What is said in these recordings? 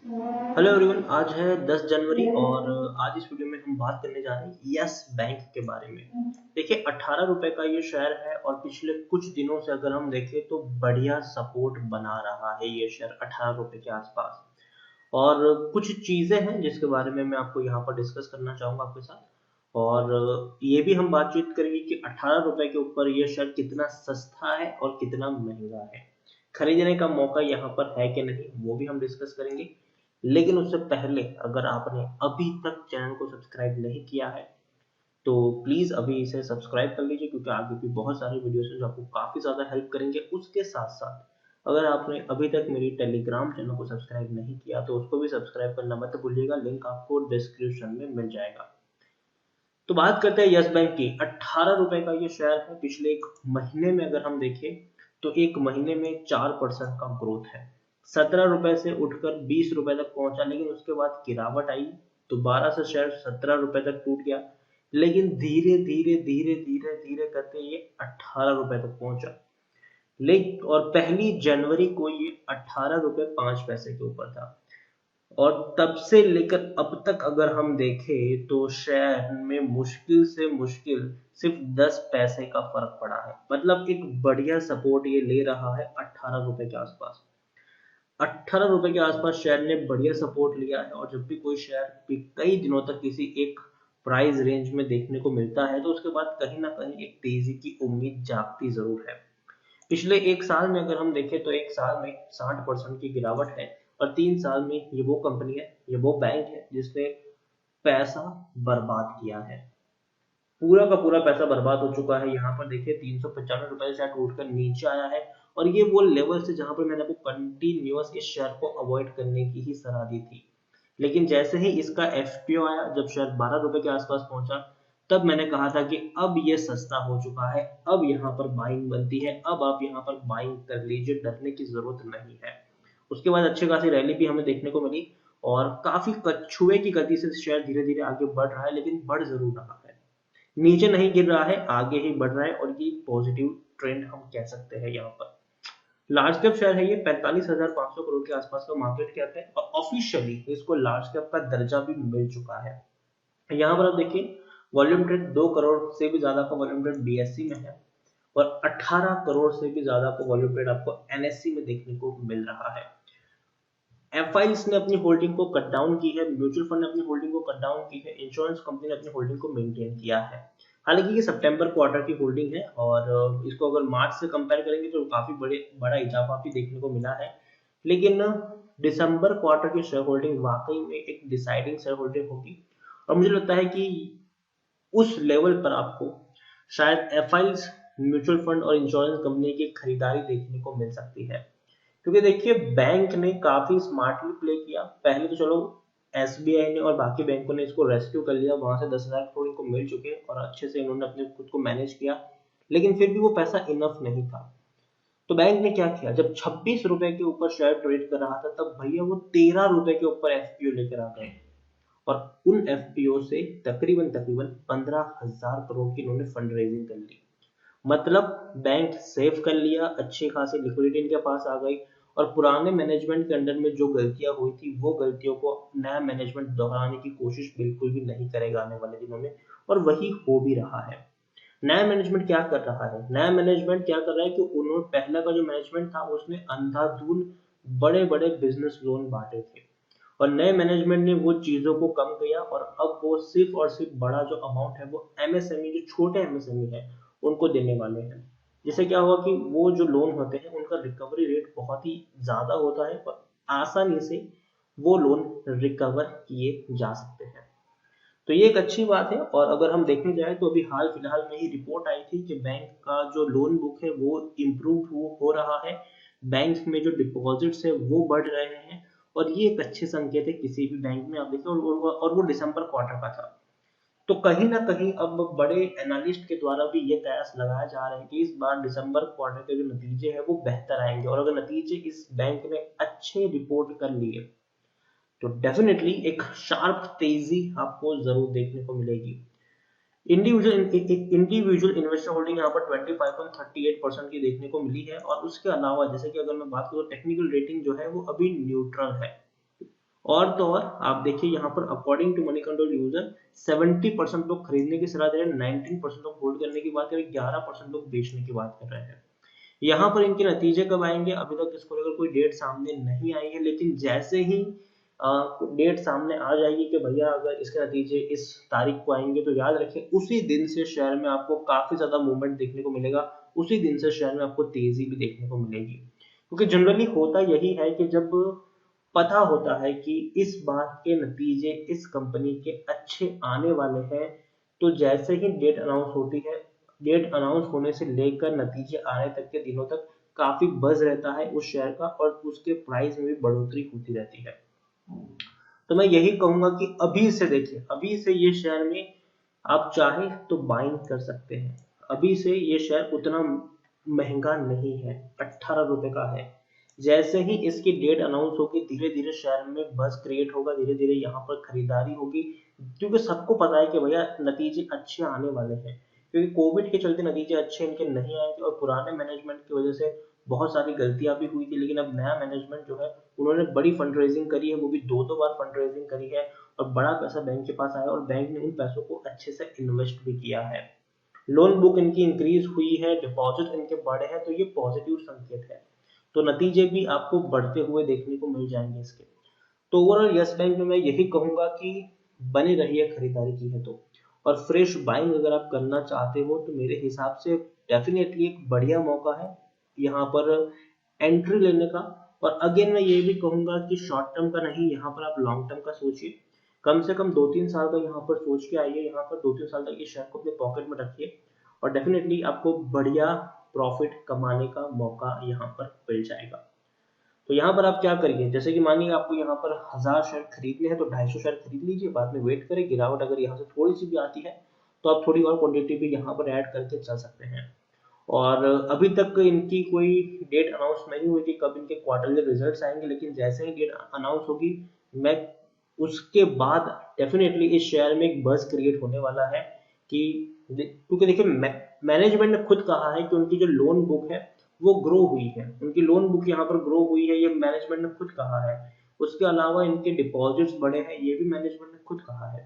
Hello everyone, आज है 10 जनवरी और आज इस वीडियो में हम बात करने जा रहे हैं यस बैंक के बारे में। देखिए 18 रुपए का ये शेयर है और पिछले कुछ दिनों से अगर हम देखें तो बढ़िया सपोर्ट बना रहा है ये शेयर 18 रुपए के आसपास। और कुछ चीजें हैं जिसके बारे में मैं आपको यहाँ पर डिस्कस करना चाहूंगा आपके साथ। और ये भी हम बातचीत करेंगे कि 18 रुपए के ऊपर ये शेयर कितना सस्ता है और कितना महंगा है, खरीदने का मौका यहाँ पर है कि नहीं वो भी हम डिस्कस करेंगे। लेकिन उससे पहले अगर आपने अभी तक चैनल को सब्सक्राइब नहीं किया है तो प्लीज अभी इसे सब्सक्राइब कर लीजिए, क्योंकि आगे भी बहुत सारे वीडियोस हैं जो आपको काफी ज्यादा हेल्प करेंगे। उसके साथ साथ अगर आपने अभी तक मेरी टेलीग्राम चैनल को सब्सक्राइब नहीं किया तो उसको भी सब्सक्राइब करना मत भूलिएगा, लिंक आपको डिस्क्रिप्शन में मिल जाएगा। तो बात करते हैं यस बैंक की। 18 रुपए का ये शेयर है। पिछले एक महीने में अगर हम देखें तो एक महीने में 4% का ग्रोथ है। 17 रुपए से उठकर 20 रुपए तक पहुंचा, लेकिन उसके बाद गिरावट आई तो 12 से शेयर 17 रुपए तक टूट गया। लेकिन धीरे धीरे धीरे धीरे धीरे करके ये 18 रुपए तक पहुंचा। लेकिन और 1 जनवरी को ये 18 रुपए 5 पैसे के ऊपर था। और तब से लेकर अब तक अगर हम देखें तो शेयर में मुश्किल से मुश्किल सिर्फ 10 पैसे का फर्क पड़ा है। मतलब एक बढ़िया सपोर्ट ये ले रहा है 18 रुपए के आसपास। 18 रुपए के आसपास शेयर ने बढ़िया सपोर्ट लिया है। और जब भी कोई शेयर कई दिनों तक किसी एक प्राइस रेंज में देखने को मिलता है तो उसके बाद कहीं ना कहीं एक तेजी की उम्मीद जागती जरूर है। पिछले एक साल में अगर हम देखें तो एक साल में 60% की गिरावट है। और 3 साल में ये वो कंपनी है, ये वो बैंक है जिसने पैसा बर्बाद किया है। पूरा का पूरा पैसा बर्बाद हो चुका है। यहाँ पर देखिए 395 रुपए से शायद टूटकर नीचे आया है। और ये वो लेवल से जहां पर मैंने आपको कंटिन्यूअस इस शेयर को अवॉइड करने की ही सलाह दी थी। लेकिन जैसे ही इसका एफपीओ आया, जब शेयर 12 रुपए के आसपास पहुंचा, तब मैंने कहा था कि अब ये सस्ता हो चुका है, अब यहाँ पर बाइंग बनती है, अब आप यहाँ पर बाइंग कर लीजिए, डरने की जरूरत नहीं है। उसके बाद अच्छी खासी रैली भी हमें देखने को मिली और काफी कछुए की गति से शेयर धीरे धीरे आगे बढ़ रहा है, लेकिन बढ़ जरूर रहा है, नीचे नहीं गिर रहा है, आगे ही बढ़ रहा है। और ये पॉजिटिव ट्रेंड हम कह सकते हैं। यहाँ पर लार्ज कैप शेयर है, ये 45,500 करोड़ के आसपास का मार्केट कैप है और ऑफिशियली इसको लार्ज कैप का दर्जा भी मिल चुका है। यहाँ पर आप देखिए वॉल्यूम ट्रेड 2 करोड़ से भी ज्यादा का वॉल्यूम ट्रेड बीएससी में है और 18 करोड़ से भी ज्यादा का वॉल्यूम ट्रेड आपको एनएससी में देखने को मिल रहा है। एफआईज ने अपनी होल्डिंग को कट डाउन की है, म्यूचुअल फंड ने अपनी होल्डिंग को कट डाउन की है, इंश्योरेंस कंपनी ने अपनी होल्डिंग को मेंटेन किया है। हालांकि ये सितंबर क्वार्टर की होल्डिंग है और इसको अगर मार्च से कंपेयर करेंगे तो काफी बड़ा इजाफा भी देखने को मिला है। लेकिन दिसंबर क्वार्टर की शेयर होल्डिंग वाकई में एक डिसाइडिंग शेयर होल्डिंग होगी। और मुझे लगता है कि उस लेवल पर आपको शायद एफआईज, म्यूचुअल फंड और इंश्योरेंस कंपनी की खरीदारी देखने को मिल सकती है। क्योंकि देखिए बैंक ने काफी स्मार्टली प्ले किया। पहले तो चलो एसबीआई ने और बाकी बैंकों ने इसको रेस्क्यू कर लिया, वहां से 10,000 करोड़ इनको मिल चुके और अच्छे से इन्होंने अपने खुद को मैनेज किया। लेकिन फिर भी वो पैसा इनफ नहीं था। तो बैंक ने क्या किया, जब 26 रुपए के ऊपर शेयर ट्रेड कर रहा था तब भैया वो 13 रुपए के ऊपर एफपीओ लेकर आ गए। और उन एफपीओ से तकरीबन तकरीबन 15,000 करोड़ की इन्होंने फंड रेजिंग कर ली। मतलब बैंक सेव कर लिया, अच्छी खासी लिक्विडिटी इनके पास आ गई। और पुराने मैनेजमेंट के अंडर में जो गलतियां हुई थी वो गलतियों को नया मैनेजमेंट दोहराने की कोशिश बिल्कुल भी नहीं करेगा आने वाले दिनों में। और वही हो भी रहा है। नया मैनेजमेंट क्या कर रहा है, नया मैनेजमेंट क्या कर रहा है कि उन्होंने पहला का जो मैनेजमेंट था उसने अंधाधुन बड़े बड़े बिजनेस लोन बांटे थे। और नए मैनेजमेंट ने वो चीजों को कम किया और अब वो सिर्फ और सिर्फ बड़ा जो अमाउंट है वो एमएसएमई, जो छोटे एमएसएमई है, उनको देने वाले हैं। जिससे क्या हुआ कि वो जो लोन होते हैं उनका रिकवरी रेट बहुत ही ज्यादा होता है और आसानी से वो लोन रिकवर किए जा सकते हैं। तो ये एक अच्छी बात है। और अगर हम देखने जाए तो अभी हाल फिलहाल में ही रिपोर्ट आई थी कि बैंक का जो लोन बुक है वो इम्प्रूव हो रहा है, बैंक में जो डिपॉजिट्स है वो बढ़ रहे हैं। और ये एक अच्छे संकेत है किसी भी बैंक में आप देखें। और वो दिसंबर क्वार्टर का था। तो कहीं ना कहीं अब बड़े एनालिस्ट के द्वारा भी ये कयास लगाया जा रहा है कि इस बार दिसंबर क्वार्टर के जो नतीजे हैं वो बेहतर आएंगे। और अगर नतीजे इस बैंक ने अच्छे रिपोर्ट कर लिए तो डेफिनेटली एक शार्प तेजी आपको जरूर देखने को मिलेगी। इंडिविजुअल इन्वेस्टर होल्डिंग यहाँ पर 25.38% की देखने को मिली है। और उसके अलावा जैसे कि अगर मैं बात करूँ टेक्निकल रेटिंग जो है वो अभी न्यूट्रल है। और तो और आप देखिए यहाँ पर according to money control user 70% लोग खरीदने की सलाह दे रहे हैं, 19% लोग होल्ड करने की बात कर रहे हैं, 11% लोग बेचने की बात कर रहे हैं। यहाँ पर इनके नतीजे कब आएंगे, अभी तक इसको लेकर कोई डेट सामने नहीं आई है, लेकिन जैसे ही डेट सामने आ जाएगी कि भैया अगर इसके नतीजे इस तारीख को आएंगे, तो याद रखिए उसी दिन से शेयर में आपको काफी ज्यादा मूवमेंट देखने को मिलेगा, उसी दिन से शेयर में आपको तेजी भी देखने को मिलेगी। क्योंकि जनरली होता यही है कि जब पता होता है कि इस बार के नतीजे इस कंपनी के अच्छे आने वाले हैं, तो जैसे ही डेट अनाउंस होती है, डेट अनाउंस होने से लेकर नतीजे आने तक के दिनों तक काफी बज़ रहता है उस शेयर का, और उसके प्राइस में भी बढ़ोतरी होती रहती है। तो मैं यही कहूंगा कि अभी से देखिए, अभी से ये शेयर में आप चाहे तो बाइंग कर सकते हैं। अभी से ये शेयर उतना महंगा नहीं है, 18 रुपए का है। जैसे ही इसकी डेट अनाउंस होगी, धीरे धीरे शेयर में बस क्रिएट होगा, धीरे धीरे यहाँ पर खरीदारी होगी, क्योंकि सबको पता है कि भैया नतीजे अच्छे आने वाले हैं। क्योंकि कोविड के चलते नतीजे अच्छे इनके नहीं आए थे, और पुराने मैनेजमेंट की वजह से बहुत सारी गलतियां भी हुई थी, लेकिन अब नया मैनेजमेंट जो है उन्होंने बड़ी फंड रेजिंग करी है, वो भी दो दो बार फंड रेजिंग करी है, और बड़ा पैसा बैंक के पास आया, और बैंक ने उन पैसों को अच्छे से इन्वेस्ट भी किया है। लोन बुक इनकी इंक्रीज हुई है, डिपॉजिट इनके बढ़े हैं, तो ये पॉजिटिव संकेत है। तो नतीजे भी आपको बढ़ते हुए देखने को मिल जाएंगे इसके। तो ओवरऑल यस बैंक में मैं यही कहूंगा कि बने रहिए खरीदारी की है तो। और फ्रेश बाइंग अगर आप करना चाहते हो तो मेरे हिसाब से डेफिनेटली एक बढ़िया मौका है यहाँ पर एंट्री लेने का। और अगेन मैं ये भी कहूंगा कि शॉर्ट टर्म का नहीं, यहाँ पर आप लॉन्ग टर्म का सोचिए। कम से कम 2-3 साल का यहाँ पर सोच के आइए, यहाँ पर 2-3 साल तक ये शेयर को अपने पॉकेट में रखिए, और डेफिनेटली आपको बढ़िया प्रॉफिट कमाने का मौका यहाँ पर मिल जाएगा। तो यहाँ पर आप क्या करिए, जैसे कि मानिए आपको यहाँ पर 1000 शेयर खरीदने हैं, तो 250 शेयर खरीद लीजिए, बाद में वेट करें, गिरावट अगर यहाँ से थोड़ी सी भी आती है तो आप थोड़ी और क्वांटिटी भी यहाँ पर ऐड करके चल सकते हैं। और अभी तक इनकी कोई डेट अनाउंस नहीं हुई कि कब इनके क्वार्टरली रिजल्ट्स आएंगे, लेकिन जैसे ही डेट अनाउंस होगी, मैं उसके बाद डेफिनेटली इस शेयर में एक बज़ क्रिएट होने वाला है। कि क्योंकि देखिए मैनेजमेंट ने खुद कहा है कि उनकी जो लोन बुक है वो ग्रो हुई है, उनकी लोन बुक यहाँ पर ग्रो हुई है, ये मैनेजमेंट ने खुद कहा है। उसके अलावा इनके डिपॉजिट्स बढ़े हैं, ये भी मैनेजमेंट ने खुद कहा है।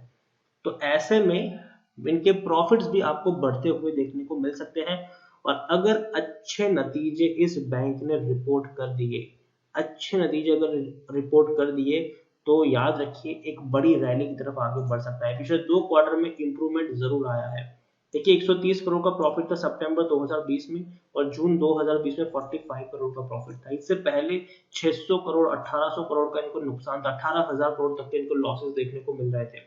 तो ऐसे में इनके प्रॉफिट्स भी आपको बढ़ते हुए देखने को मिल सकते हैं। और अगर अच्छे नतीजे इस बैंक ने रिपोर्ट कर दिए, अच्छे नतीजे अगर रिपोर्ट कर दिए, तो याद रखिए एक बड़ी रैली की तरफ आगे बढ़ सकता है। पिछले 2 क्वार्टर में इंप्रूवमेंट जरूर आया है। देखिए 130 करोड़ का प्रॉफिट था सितंबर 2020 में, और जून 2020 में 45 करोड़ का प्रॉफिट था। इससे पहले 600 करोड़ 1800 करोड़ का इनको नुकसान था, 18,000 करोड़ तक के इनको लॉसेस देखने को मिल रहे थे।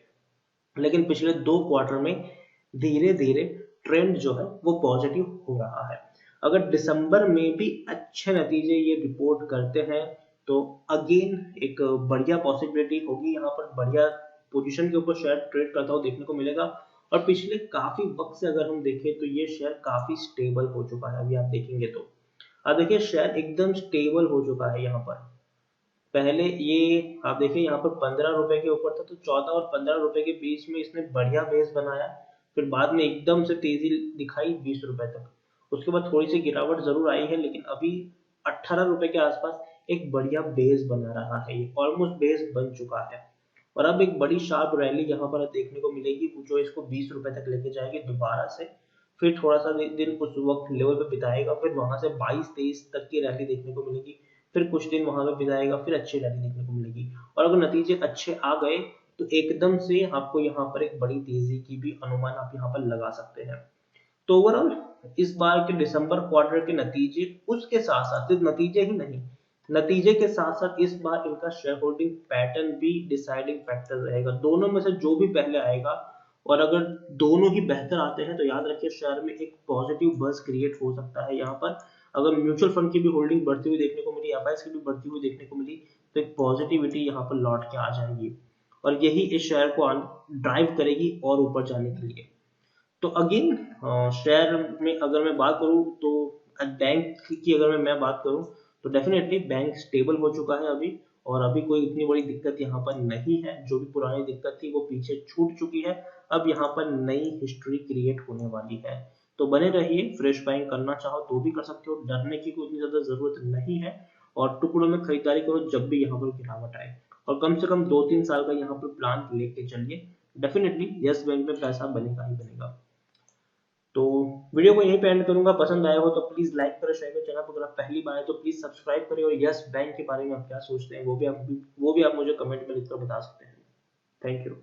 लेकिन पिछले 2 क्वार्टर में धीरे धीरे ट्रेंड जो है वो पॉजिटिव हो रहा है। अगर दिसंबर में भी अच्छे नतीजे ये रिपोर्ट करते हैं, तो अगेन एक बढ़िया पॉसिबिलिटी होगी, यहाँ पर बढ़िया पोजीशन के ऊपर शेयर ट्रेड करता हुआ देखने को मिलेगा। और पिछले काफी वक्त से अगर हम देखें तो ये शेयर काफी स्टेबल हो चुका है। अभी आप देखेंगे तो अब देखिए शेयर एकदम स्टेबल हो चुका है। यहाँ पर पहले ये आप देखिए यहाँ पर 15 रुपए के ऊपर था, तो 14 और 15 रुपए के बीच में इसने बढ़िया बेस बनाया, फिर बाद में एकदम से तेजी दिखाई 20 रुपए तक। उसके बाद थोड़ी सी गिरावट जरूर आई है, लेकिन अभी 18 रुपए के आसपास एक बढ़िया बेस बना रहा है, ये ऑलमोस्ट बेस बन चुका है। और अब एक बड़ी शार्प रैली यहाँ पर देखने को मिलेगी, जो इसको 20 रुपए तक लेके जाएगी दोबारा से। फिर थोड़ा सा दिन उस वक्त लेवल पे बिताएगा, फिर वहां से 22-23 तक की रैली देखने को मिलेगी, फिर कुछ दिन वहां पे बिताएगा, फिर अच्छी रैली देखने को मिलेगी। और अगर नतीजे अच्छे आ गए, तो एकदम से आपको यहाँ पर एक बड़ी तेजी की भी अनुमान आप यहाँ पर लगा सकते हैं। तो ओवरऑल इस बार के दिसंबर क्वार्टर के नतीजे, उसके साथ साथ सिर्फ नतीजे ही नहीं, नतीजे के साथ साथ इस बार इनका शेयर होल्डिंग पैटर्न भी डिसाइडिंग फैक्टर रहेगा। दोनों में से जो भी पहले आएगा, और अगर दोनों ही बेहतर आते हैं, तो याद रखिए शेयर में एक पॉजिटिव बज़ क्रिएट हो सकता है। यहाँ पर अगर म्यूचुअल फंड की भी होल्डिंग बढ़ती हुई देखने को मिली, एफआईआई की भी बढ़ती हुई देखने को मिली, तो एक पॉजिटिविटी यहाँ पर लौट के आ जाएगी, और यही इस शेयर को ड्राइव करेगी और ऊपर जाने के लिए। तो अगेन शेयर में अगर मैं बात करूं, तो बैंक की अगर मैं बात करूं, तो डेफिनेटली बैंक स्टेबल हो चुका है अभी, और अभी कोई इतनी बड़ी दिक्कत यहाँ पर नहीं है। जो भी पुरानी दिक्कत थी वो पीछे छूट चुकी है, अब यहाँ पर नई हिस्ट्री क्रिएट होने वाली है। तो बने रहिए, फ्रेश बाइंग करना चाहो तो भी कर सकते हो, डरने की कोई इतनी ज्यादा जरूरत नहीं है, और टुकड़ों में खरीदारी करो जब भी यहाँ पर गिरावट आए। और कम से कम 2-3 साल का यहाँ पर प्लान लेके चलिए, डेफिनेटली यस बैंक में पैसा बनेगा ही बनेगा। तो वीडियो को यहीं पे एंड करूंगा। पसंद आया हो तो प्लीज लाइक करें, शेयर करें, चैनल पर अगर पहली बार है तो प्लीज सब्सक्राइब करें, और यस बैंक के बारे में आप क्या सोचते हैं वो भी आप मुझे कमेंट में लिखकर बता सकते हैं। Thank you.